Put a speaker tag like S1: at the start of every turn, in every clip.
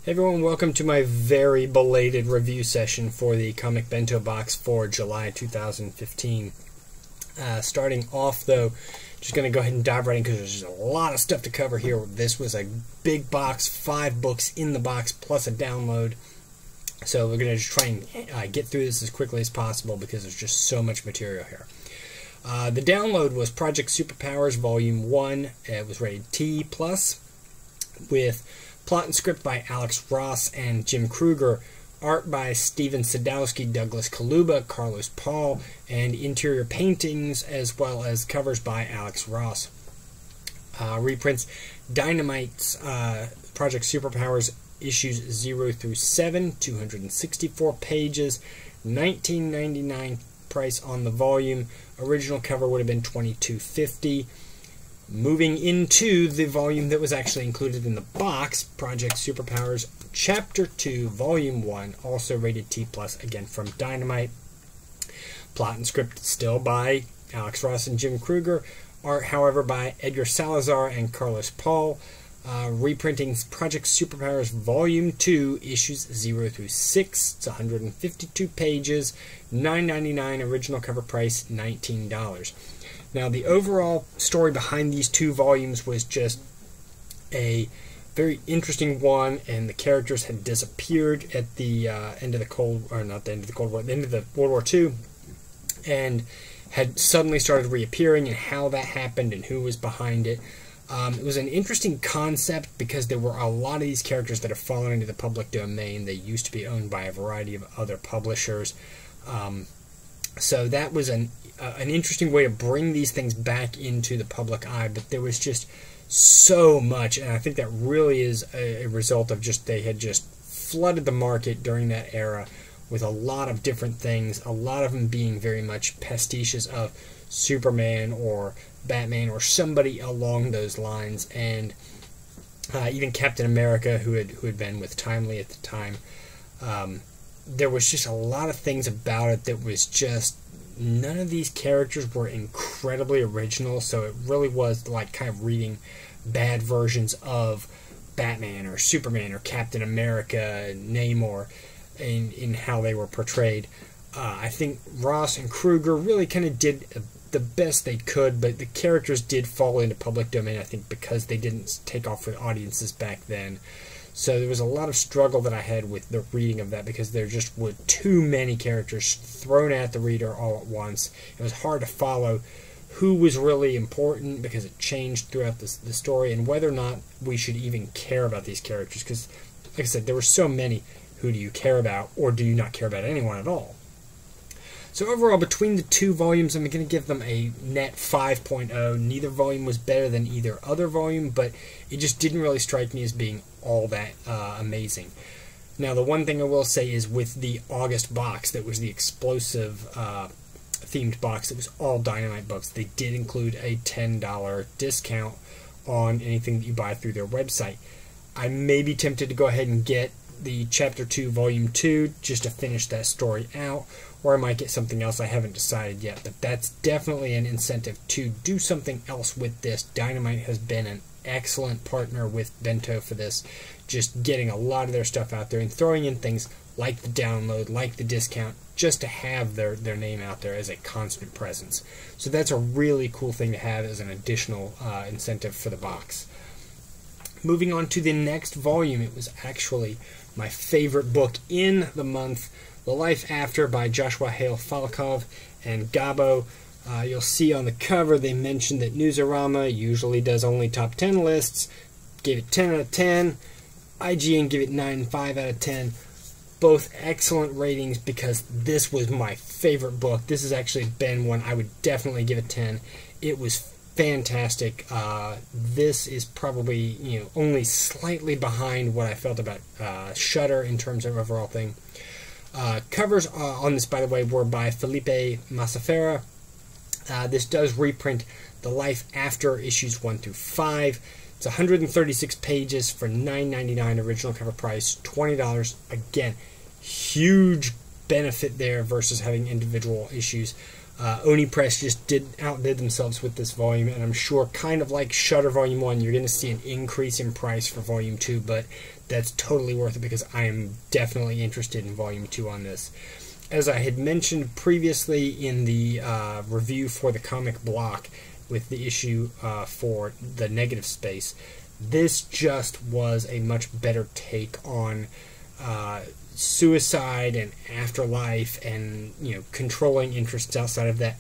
S1: Hey everyone, welcome to my very belated review session for the Comic Bento box for July 2015. Starting off though, just going to go ahead and dive right in because there's just a lot of stuff to cover here. This was a big box, 5 books in the box plus a download. So we're going to just try and get through this as quickly as possible because there's just so much material here. The download was Project Superpowers Volume 1. It was rated T+, with plot and script by Alex Ross and Jim Krueger, art by Steven Sadowski, Douglas Kaluba, Carlos Paul, and interior paintings as well as covers by Alex Ross. Reprints Dynamite's Project Superpowers issues 0 through 7, 264 pages, $19.99 price on the volume. Original cover would have been $22.50. Moving into the volume that was actually included in the box, Project Superpowers Chapter 2, Volume 1, also rated T+, again from Dynamite. Plot and script still by Alex Ross and Jim Krueger. Art, however, by Edgar Salazar and Carlos Paul. Reprinting Project Superpowers Volume 2, issues 0 through 6. It's 152 pages, $9.99, original cover price $19. Now, the overall story behind these two volumes was just a very interesting one, and the characters had disappeared at the end of the World War II, and had suddenly started reappearing, and how that happened and who was behind it. It was an interesting concept because there were a lot of these characters that have fallen into the public domain. They used to be owned by a variety of other publishers. So that was an interesting way to bring these things back into the public eye, but there was just so much, and I think that really is a result of just they had just flooded the market during that era with a lot of different things, a lot of them being very much pastiches of Superman or Batman or somebody along those lines, and even Captain America, who had been with Timely at the time. There was just a lot of things about it that was just, none of these characters were incredibly original, so it really was like kind of reading bad versions of Batman or Superman or Captain America, Namor, in how they were portrayed. I think Ross and Krueger really kind of did the best they could, but the characters did fall into public domain, I think, because they didn't take off with audiences back then. So there was a lot of struggle that I had with the reading of that because there just were too many characters thrown at the reader all at once. It was hard to follow who was really important because it changed throughout the story, and whether or not we should even care about these characters, because, like I said, there were so many. Who do you care about, or do you not care about anyone at all? So overall, between the two volumes, I'm going to give them a net 5.0. Neither volume was better than either other volume, but it just didn't really strike me as being all that amazing. Now, the one thing I will say is with the August box, that was the explosive themed box, it was all Dynamite books. They did include a $10 discount on anything that you buy through their website. I may be tempted to go ahead and get the Chapter 2, Volume 2, just to finish that story out, or I might get something else. I haven't decided yet, but that's definitely an incentive to do something else with this. Dynamite has been an excellent partner with Bento for this, just getting a lot of their stuff out there and throwing in things like the download, like the discount, just to have their name out there as a constant presence. So that's a really cool thing to have as an additional incentive for the box. Moving on to the next volume, it was actually my favorite book in the month, The Life After by Joshua Hale Falkov and Gabo. You'll see on the cover they mentioned that Newsarama usually does only top 10 lists. Gave it 10 out of 10. IGN give it 9.5 out of 10. Both excellent ratings because this was my favorite book. This has actually been one I would definitely give a 10. It was fantastic. This is probably only slightly behind what I felt about Shudder in terms of overall thing. Covers on this, by the way, were by Felipe Masafera. This does reprint The Life After issues 1 through 5. It's 136 pages for $9.99, original cover price $20. Again, huge benefit there versus having individual issues. Oni Press just outdid themselves with this volume, and I'm sure, kind of like Shudder Volume 1, you're going to see an increase in price for Volume 2, but that's totally worth it because I am definitely interested in Volume 2 on this. As I had mentioned previously in the review for the comic block with the issue for the negative space, this just was a much better take on suicide and afterlife and, you know, controlling interests outside of that.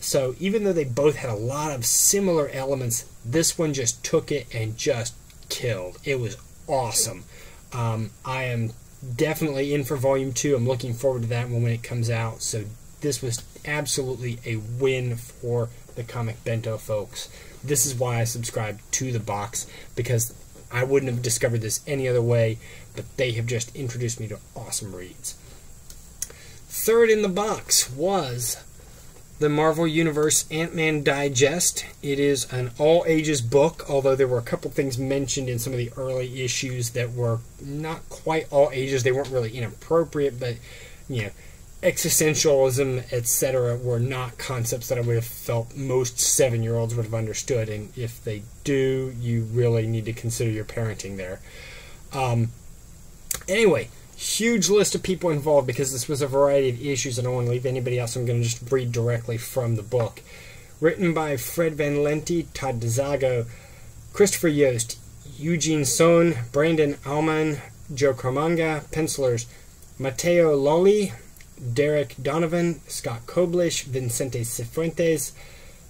S1: So even though they both had a lot of similar elements, this one just took it and just killed. It was awesome. I am definitely in for Volume 2. I'm looking forward to that one when it comes out. So this was absolutely a win for the Comic Bento folks. This is why I subscribed to the box, because I wouldn't have discovered this any other way, but they have just introduced me to awesome reads. Third in the box was the Marvel Universe Ant-Man Digest. It is an all-ages book, although there were a couple things mentioned in some of the early issues that were not quite all ages. They weren't really inappropriate, but, you know, existentialism, etc. were not concepts that I would have felt most 7-year-olds would have understood, and if they do, you really need to consider your parenting there. Anyway, huge list of people involved because this was a variety of issues. I don't want to leave anybody else. I'm going to just read directly from the book. Written by Fred Van Lente, Todd DeZago, Christopher Yost, Eugene Sohn, Brandon Aumann, Joe Carmanga. Pencilers Matteo Lolli, Derek Donovan, Scott Koblish, Vincente Cifuentes,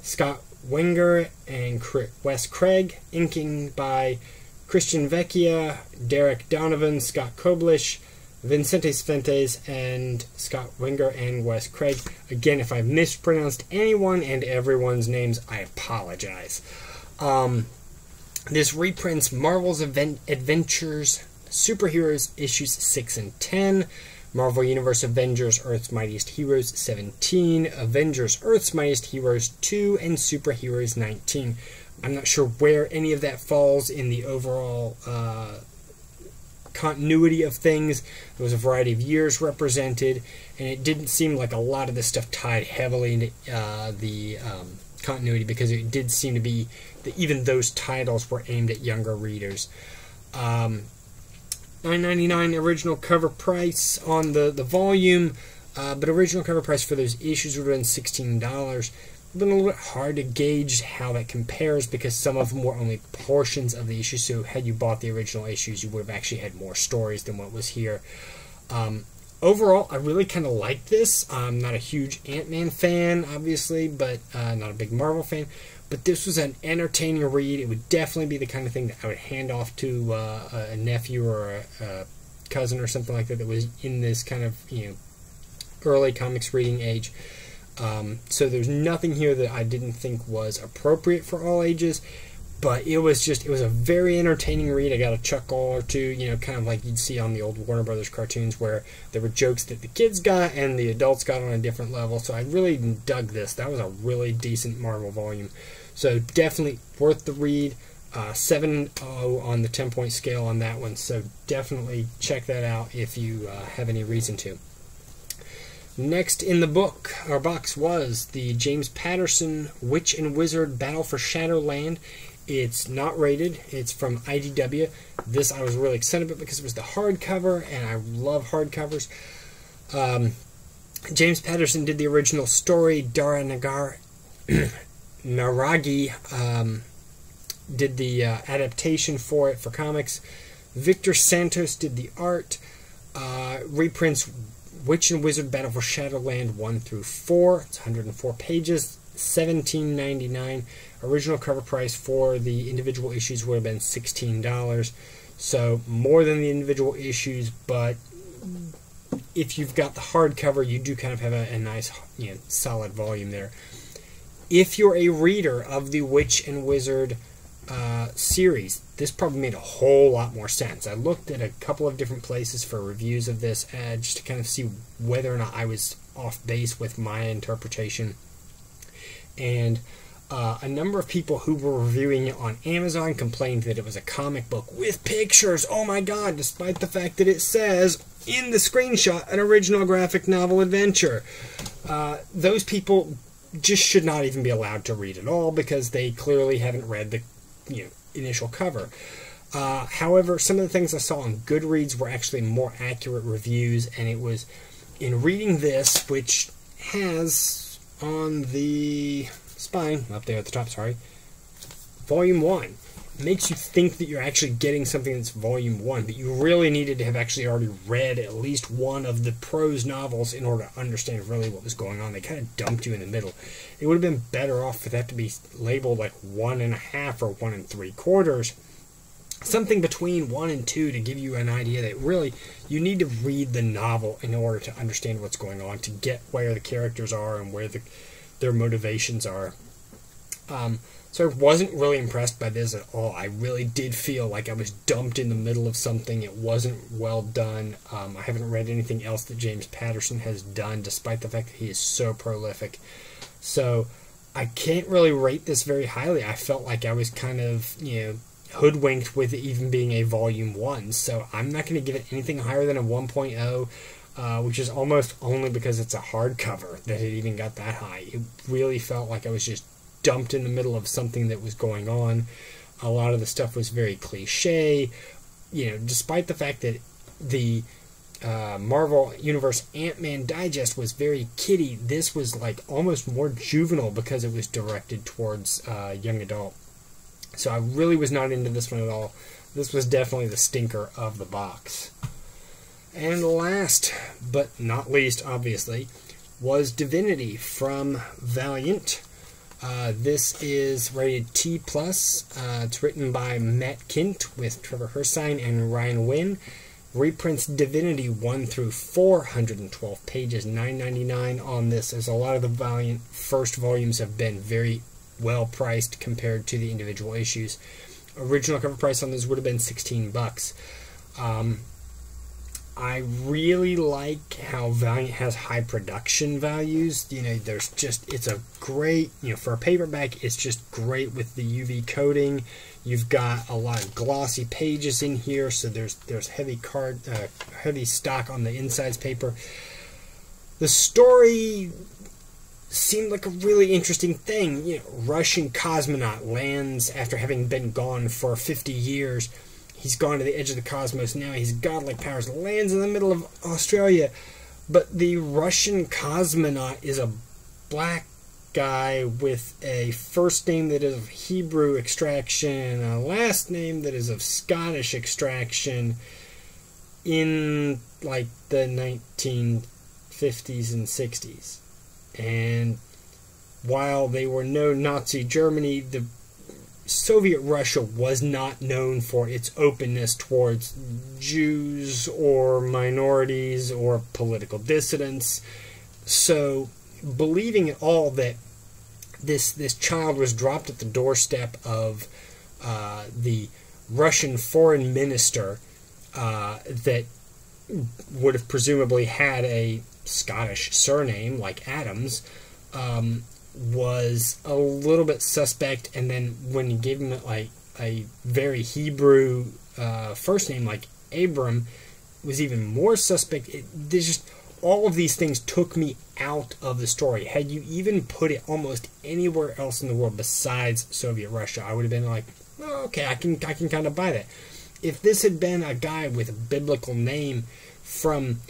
S1: Scott Wenger, and Wes Craig. Inking by Christian Vecchia, Derek Donovan, Scott Koblish, Vincente Cifuentes, and Scott Wenger and Wes Craig. Again, if I've mispronounced anyone and everyone's names, I apologize. This reprints Marvel's Adventures Superheroes issues 6 and 10, Marvel Universe Avengers Earth's Mightiest Heroes 17, Avengers Earth's Mightiest Heroes 2, and Superheroes 19. I'm not sure where any of that falls in the overall continuity of things. There was a variety of years represented, and it didn't seem like a lot of this stuff tied heavily into the continuity, because it did seem to be that even those titles were aimed at younger readers. $9.99 original cover price on the volume, but original cover price for those issues would have been $16. It's been a little bit hard to gauge how that compares because some of them were only portions of the issues, so had you bought the original issues, you would have actually had more stories than what was here. Overall, I really kind of like this. I'm not a huge Ant-Man fan, obviously, but not a big Marvel fan. But this was an entertaining read. It would definitely be the kind of thing that I would hand off to a nephew or a cousin or something like that that was in this kind of, you know, early comics reading age. So there's nothing here that I didn't think was appropriate for all ages. But it was a very entertaining read. I got a chuckle or two, you know, kind of like you'd see on the old Warner Brothers cartoons where there were jokes that the kids got and the adults got on a different level. So I really dug this. That was a really decent Marvel volume. So definitely worth the read. 7.0 on the 10-point scale on that one. So definitely check that out if you have any reason to. Next in the book, our box, was the James Patterson Witch and Wizard Battle for Shadowland. It's not rated. It's from IDW. This I was really excited about because it was the hardcover, and I love hardcovers. James Patterson did the original story. Dara Naragi did the adaptation for it for comics. Victor Santos did the art. Reprints Witch and Wizard Battle for Shadowland 1 through 4. It's 104 pages. $17.99. Original cover price for the individual issues would have been $16. So more than the individual issues, but if you've got the hardcover, you do kind of have a nice, you know, solid volume there. If you're a reader of the Witch and Wizard series, this probably made a whole lot more sense. I looked at a couple of different places for reviews of this just to kind of see whether or not I was off base with my interpretation. And a number of people who were reviewing it on Amazon complained that it was a comic book with pictures. Oh my god, despite the fact that it says in the screenshot an original graphic novel adventure. Those people just should not even be allowed to read at all because they clearly haven't read the initial cover. However, some of the things I saw on Goodreads were actually more accurate reviews, and it was in reading this, which has on the spine, up there at the top, sorry, Volume 1. It makes you think that you're actually getting something that's Volume 1, but you really needed to have actually already read at least one of the prose novels in order to understand really what was going on. They kind of dumped you in the middle. It would have been better off for that to be labeled like 1.5 or 1 3/4. Something between 1 and 2 to give you an idea that really you need to read the novel in order to understand what's going on, to get where the characters are and where their motivations are. So I wasn't really impressed by this at all. I really did feel like I was dumped in the middle of something. It wasn't well done. I haven't read anything else that James Patterson has done, despite the fact that he is so prolific. So I can't really rate this very highly. I felt like I was kind of, hoodwinked with it even being a Volume 1. So I'm not going to give it anything higher than a 1.0, which is almost only because it's a hardcover that it even got that high. It really felt like I was just dumped in the middle of something that was going on. A lot of the stuff was very cliche. Despite the fact that the Marvel Universe Ant-Man Digest was very kiddie, this was like almost more juvenile because it was directed towards young adult. So I really was not into this one at all. This was definitely the stinker of the box. And last but not least, obviously, was Divinity from Valiant. This is rated T+. It's written by Matt Kint with Trevor Herstein and Ryan Wynn. Reprints Divinity 1 through 412 pages, $9.99 on this, as a lot of the Valiant first volumes have been very well priced compared to the individual issues. Original cover price on this would have been $16. I really like how Valiant has high production values. It's a great, for a paperback, it's just great with the UV coating. You've got a lot of glossy pages in here, so there's heavy stock on the insides paper. The story seemed like a really interesting thing. Russian cosmonaut lands after having been gone for 50 years. He's gone to the edge of the cosmos now. He's godlike powers. Lands in the middle of Australia. But the Russian cosmonaut is a black guy with a first name that is of Hebrew extraction and a last name that is of Scottish extraction in like the 1950s and 60s. And while they were no Nazi Germany, the Soviet Russia was not known for its openness towards Jews or minorities or political dissidents. So, believing at all that this child was dropped at the doorstep of the Russian foreign minister that would have presumably had a Scottish surname like Adams, was a little bit suspect. And then when you gave him like a very Hebrew first name like Abram, it was even more suspect. There's just all of these things took me out of the story. Had you even put it almost anywhere else in the world besides Soviet Russia, I would have been like, oh, okay, I can kind of buy that. If this had been a guy with a biblical name from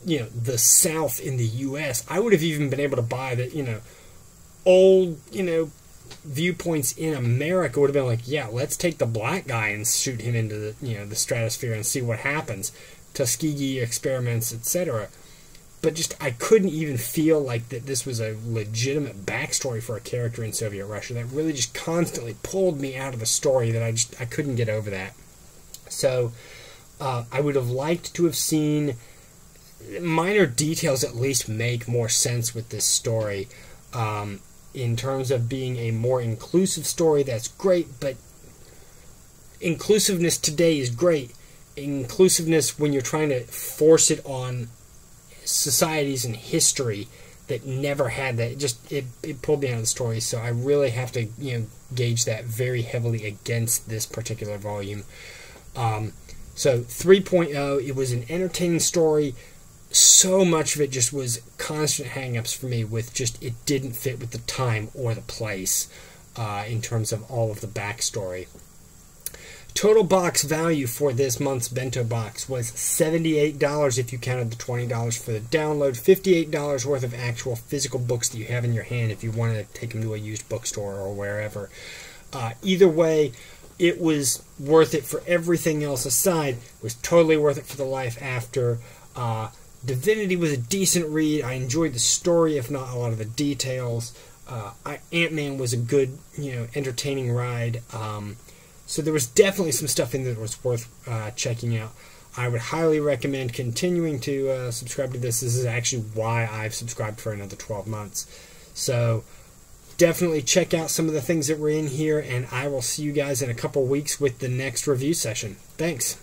S1: the South in the U.S., I would have even been able to buy that, old, viewpoints in America would have been like, yeah, let's take the black guy and shoot him into the, the stratosphere and see what happens. Tuskegee experiments, etc. But just, I couldn't even feel like that this was a legitimate backstory for a character in Soviet Russia. That really just constantly pulled me out of the story, that I couldn't get over that. So, I would have liked to have seen minor details at least make more sense with this story. In terms of being a more inclusive story, that's great, but inclusiveness today is great. Inclusiveness when you're trying to force it on societies and history that never had that, it pulled me out of the story. So I really have to gauge that very heavily against this particular volume. So 3.0, it was an entertaining story. So much of it just was constant hang-ups for me with just, it didn't fit with the time or the place in terms of all of the backstory. Total box value for this month's Bento box was $78 if you counted the $20 for the download, $58 worth of actual physical books that you have in your hand if you want to take them to a used bookstore or wherever. Either way, it was worth it for everything else aside. It was totally worth it for the life after. Divinity was a decent read. I enjoyed the story, if not a lot of the details. Ant-Man was a good, entertaining ride. So there was definitely some stuff in there that was worth checking out. I would highly recommend continuing to subscribe to this. This is actually why I've subscribed for another 12 months. So definitely check out some of the things that were in here, and I will see you guys in a couple weeks with the next review session. Thanks.